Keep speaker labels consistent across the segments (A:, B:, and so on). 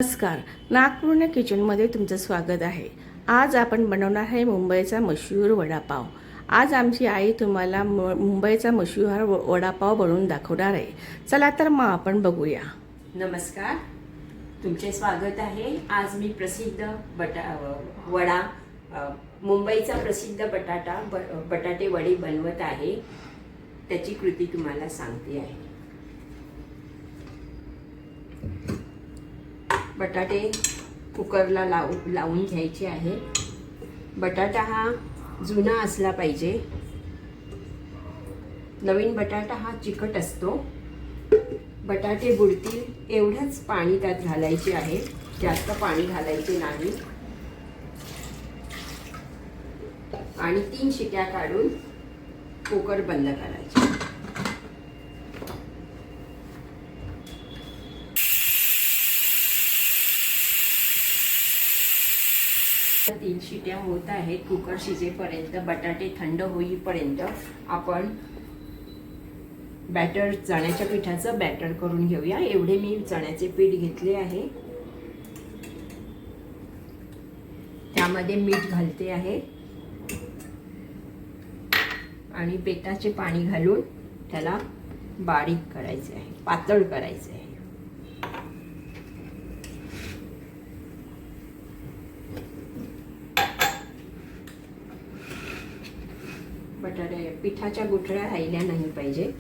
A: नमस्कार, नागपूर्ण किचनमध्ये तुमचं स्वागत आहे। आज आपण बनवणार आहे मुंबईचा मशहूर वडापाव। आज आमची आई तुम्हाला मुंबईचा मशहूर वडापाव बनवून दाखवणार आहे। चला तर मग आपण बघूया।
B: नमस्कार, तुमचे स्वागत आहे। आज मी प्रसिद्ध वडा मुंबईचा प्रसिद्ध बटाटे वडी बनवत आहे। त्याची कृती तुम्हाला सांगते आहे। बटाटे कुकरला लावून घ्यायचे आहे। बटाटा हा जुना असला पाहिजे। नवीन बटाटा हा चिकट असतो। बटाटे बुडतील एवढंच पाणी त्यात घालायचे आहे, जास्त पाणी घालायचे नाही। आणि 3 शिट्या काढून कुकर बंद करायचे। 3 शिट्या होत आहेत। कुकर शिजेपर्यंत, बटाटे थंड होईपर्यंत आपण बॅटर, चण्याच्या पिठाचं बॅटर करून घेऊया। एवढे मी चण्याचे पीठ घेतले आहे। त्यामध्ये मीठ घालते आहे आणि बेताचे पाणी घालून त्याला बारीक करायचे आहे, पातळ करायचे आहे। बटाटे पिठाच्या गुठळ्या राहिल्या नाही पाहिजे।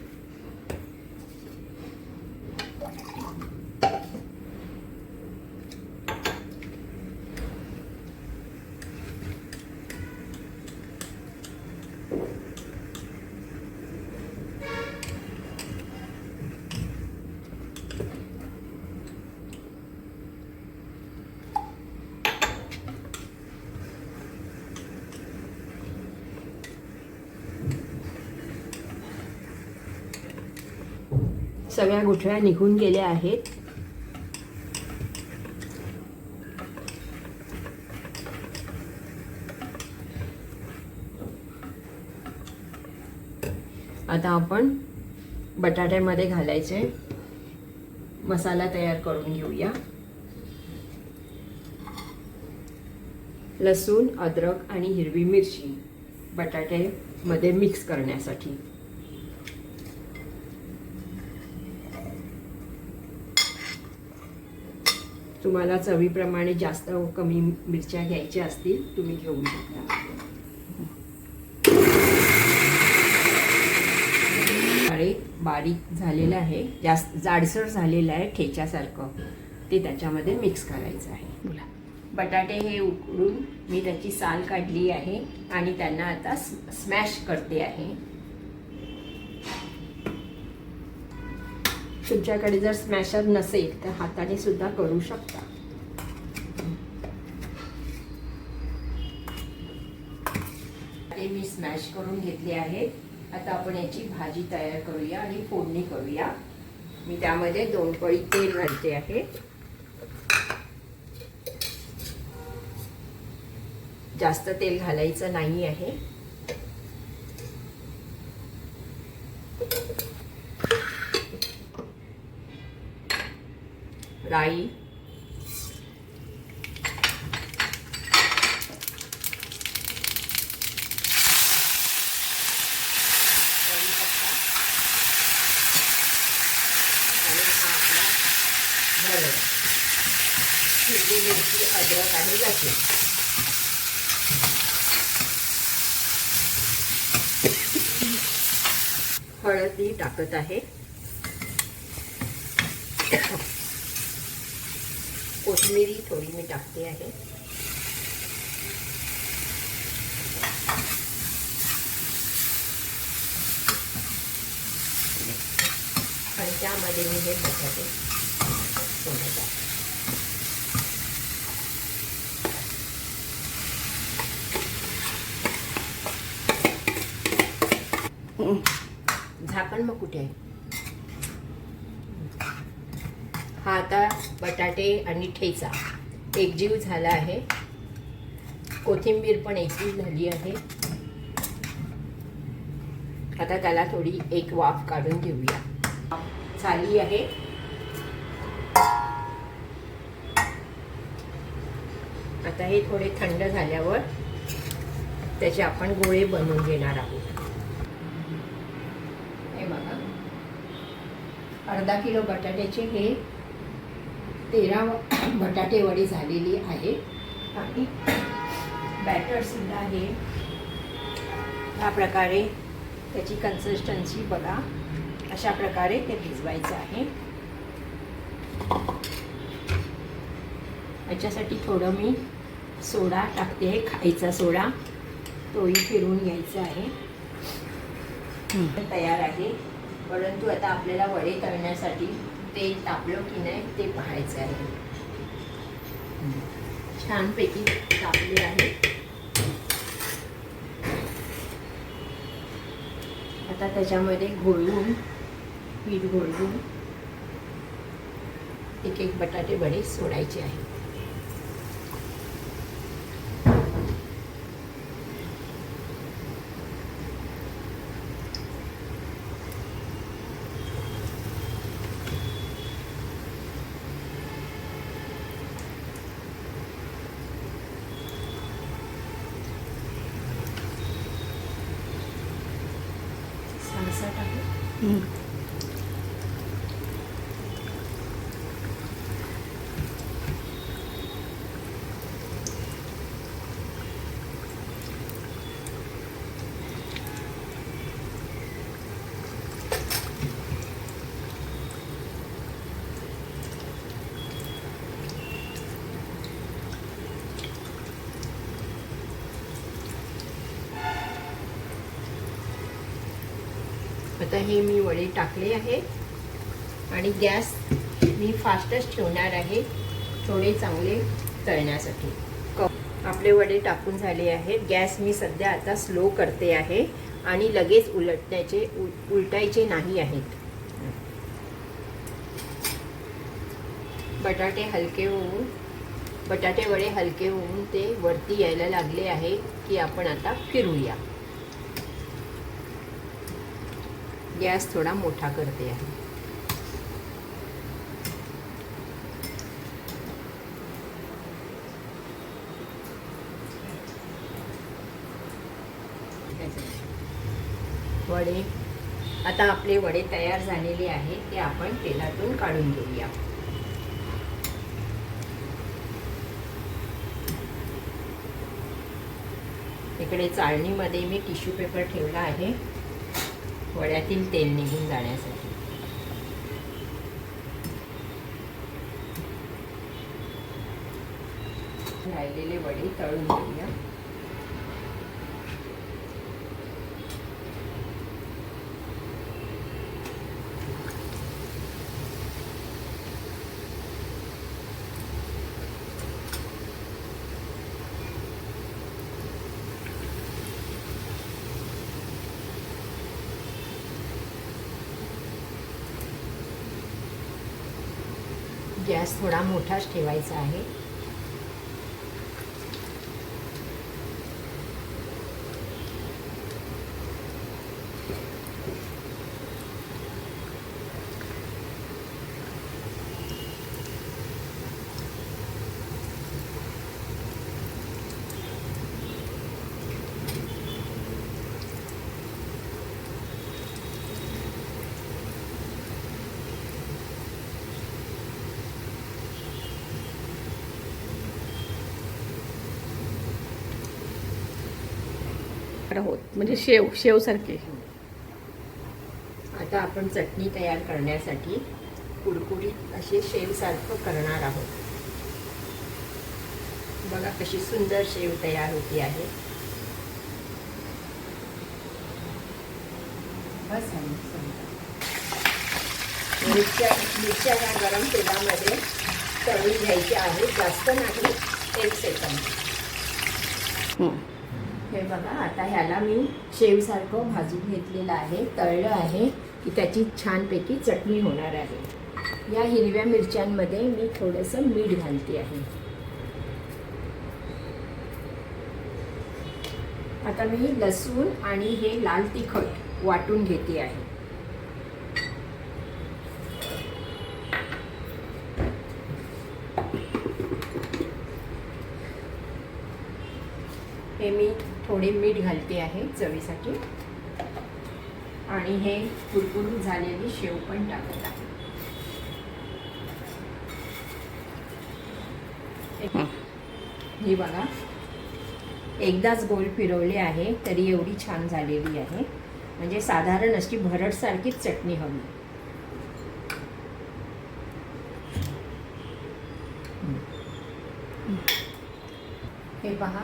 B: सगळ्या गुठळ्या निघून गेल्या आहेत। आता आपण बटाट्यामध्ये घालायचे मसाला तयार करून घेऊया। लसूण, अद्रक आणि हिरवी मिरची बटाट्यामध्ये मिक्स करण्यासाठी। तुम्हाला चवीप्रमाणे जास्त व कमी मिरच्या घ्यायच्या असतील तुम्ही घेऊ शकता। बारीक झालेलं आहे, जास्त जाडसर झालेलं आहे, ठेच्यासारखं। ते त्याच्यामध्ये मिक्स करायचं आहे। बटाटे हे उकडून मी त्याची साल काढली आहे आणि त्यांना आता स्मॅश करते आहे। तुमच्याकडे जर स्मॅशर नसेल तर हाताने सुद्धा करू शकता। ते मी स्मॅश करून घेतले आहेत। आता आपण याची भाजी तयार करूया आणि फोडणी करूया। मी त्यामध्ये 2 पळी तेल घालते आहे। जास्त तेल घालायचं नाही आहे। राई, हिरवी मिरची, अद्रक आणि लसूण। हळदी टाकत आहे। कोथिंबीर थोडी मी टाकते आहे। आणि त्यामध्ये मी हे बटाटे सोडत आहे। झाकण मग कुठे आहे? हा आता बटाटे आणि ठेचा एकजीव झाला आहे। कोथिंबीर पण एकजीव झाली आहे। आता त्याला थोडी एक वाफ काढून घेऊया। झाली आहे। आता हे थोडे थंड झाल्यावर त्याचे आपण गोळे बनवून घेणार आहोत. हे बघा, अर्धा किलो बटाट्याचे हे 13 बटाटे वडी झालेली आहे आणि बॅटर सुद्धा हे ह्या प्रकारे त्याची कन्सिस्टन्सी बघा, अशा प्रकारे ते भिजवायचं आहे. याच्यासाठी थोडं मी सोडा टाकते, खायचा सोडा, तोही फिरवून घ्यायचा आहे. तयार आहे. परंतु आता आपल्याला वडे तळण्यासाठी तेल तापलं की नाही ते पाहायचं आहे. छानपैकी तापले आहे. आता त्याच्यामध्ये घोळवून, पीठ घोळवून एक एक बटाटे वडे सोडायचे आहे. सारसा टाकू. आता हे मी वडे टाकले आहे आणि गॅस मी फास्टच ठेवणार आहे थोडे चांगले तळण्यासाठी. आपले वडे टाकून झाले आहेत. गॅस मी सध्या आता स्लो करते आहे आणि लगेच उलटायचे नाही आहेत. बटाटे वडे हलके होऊन ते वरती यायला लागले आहे की आपण आता फिरूया. गॅस थोडा मोठा करते आहे. वडे, आता आपले वडे तयार झालेले आहेत, ते आपण तेलातून काढून घेऊया. इकडे चाळणीमध्ये मी टिश्यू पेपर ठेवला आहे वड्यातील तेल निघून जाण्यासाठी. राहिलेले वडे तळून घेऊया. गॅस थोडा मोठाच ठेवायचा आहे.
A: होत म्हणजे शेव सारखे.
B: आता आपण चटणी तयार करण्यासाठी कुडकुडीत असे शेव सारखं करणार आहोत. बघा कशी सुंदर शेव तयार होती आहे. बस मिरच्या या गरम तेलामध्ये तळून घ्यायच्या आहेत, जास्त नाही, 1 सेकंद. हे बघा, आता ह्याला मी शेवसारखं भाजून घेतलेलं आहे, तळलं आहे की त्याची छानपैकी चटणी होणार आहे. या हिरव्या मिरच्यांमध्ये मी थोडंसं मीठ घालते आहे. आता मी लसूण आणि हे लाल तिखट वाटून घेते आहे. हे मी थोडे मीठ घालते आहे चवीसाठी आणि हे कुरकुरीत झालेली शेव पण टाकत आहे. ही बघा, एकदाच गोल फिरवले आहे तरी एवढी छान झालेली आहे. म्हणजे साधारण अशी भरडसारखीच चटणी हवी. हे पहा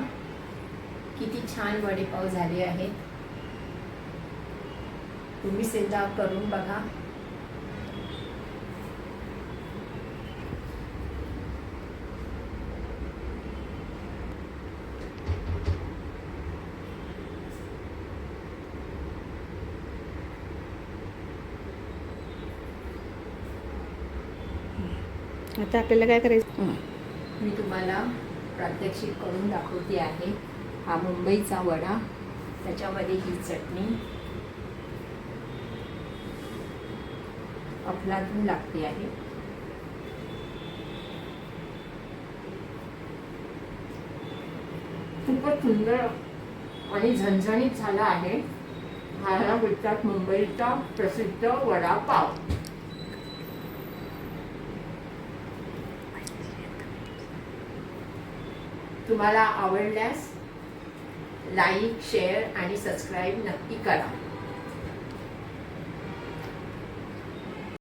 B: किती छान वडेपाव झाले आहेत. तुम्ही सुद्धा करून बघा.
A: आता आपल्याला काय करायचं?
B: मी तुम्हाला प्रात्यक्षिक करून दाखवते आहे. हा मुंबईचा वडा, त्याच्यामध्ये ही चटणी अफलातून लागते आहे. खूपच सुंदर आणि झणझणीत झाला आहे. ह्याला बोलतात मुंबईचा प्रसिद्ध वडापाव. तुम्हाला आवडल्यास लाईक, शेअर आणि सबस्क्राईब नक्की करा.